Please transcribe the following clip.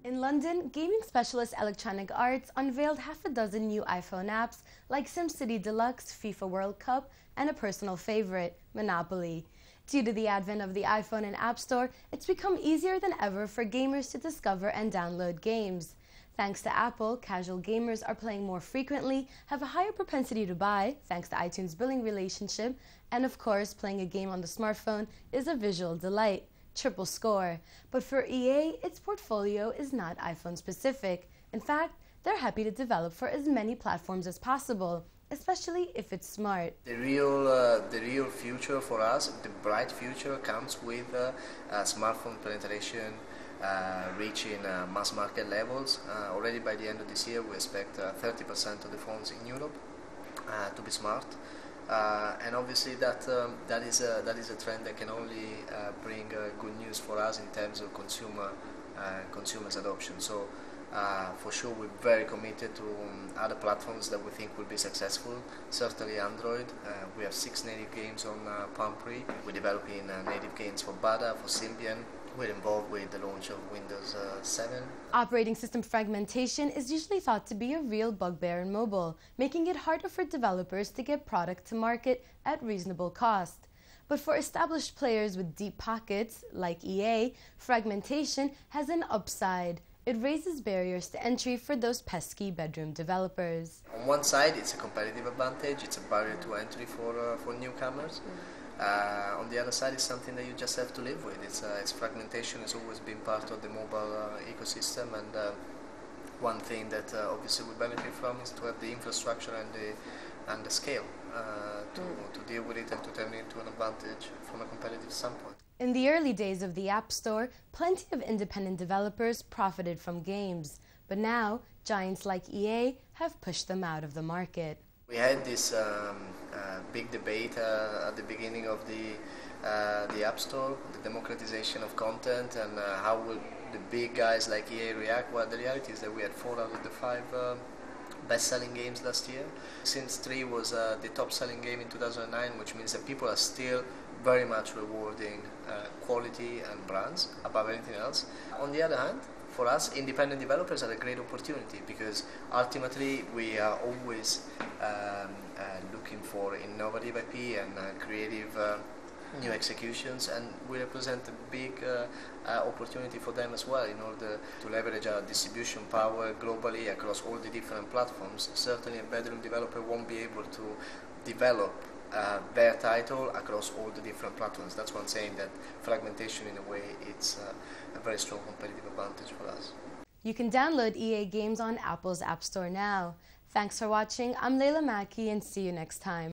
In London, gaming specialist Electronic Arts unveiled half a dozen new iPhone apps like SimCity Deluxe, FIFA World Cup, and a personal favorite, Monopoly. Due to the advent of the iPhone and App Store, it's become easier than ever for gamers to discover and download games. Thanks to Apple, casual gamers are playing more frequently, have a higher propensity to buy, thanks to iTunes' billing relationship, and of course, playing a game on the smartphone is a visual delight. Triple score. But for EA, its portfolio is not iPhone specific. In fact, they're happy to develop for as many platforms as possible, especially if it's smart. The real future for us, the bright future, comes with smartphone penetration reaching mass market levels. Already by the end of this year, we expect 30% of the phones in Europe to be smart. And obviously that is a trend that can only bring good news for us in terms of consumers adoption. So for sure we're very committed to other platforms that we think will be successful. Certainly Android. We have 6 native games on Palm Pre. We're developing native games for Bada, for Symbian. We're involved with the launch of Windows 7. Operating system fragmentation is usually thought to be a real bugbear in mobile, making it harder for developers to get product to market at reasonable cost. But for established players with deep pockets, like EA, fragmentation has an upside. It raises barriers to entry for those pesky bedroom developers. On one side, it's a competitive advantage, it's a barrier to entry for newcomers. On the other side, it's something that you just have to live with. It's fragmentation has always been part of the mobile ecosystem, and one thing that obviously we benefit from is to have the infrastructure and the scale to deal with it and to turn it into an advantage from a competitive standpoint. In the early days of the App Store, plenty of independent developers profited from games, but now giants like EA have pushed them out of the market. We had this big debate at the beginning of the App Store, the democratization of content, and how will the big guys like EA react. Well, the reality is that we had 4 out of the 5 best-selling games last year. Sims 3 was the top-selling game in 2009, which means that people are still very much rewarding quality and brands above anything else. On the other hand, for us, independent developers are a great opportunity because ultimately we are always looking for innovative IP and creative new executions, and we represent a big opportunity for them as well in order to leverage our distribution power globally across all the different platforms. Certainly a bedroom developer won't be able to develop their title across all the different platforms. That's why I'm saying that fragmentation, in a way, it's a very strong competitive advantage for us. You can download EA games on Apple's App Store now. Thanks for watching. I'm Leila Makki, and see you next time.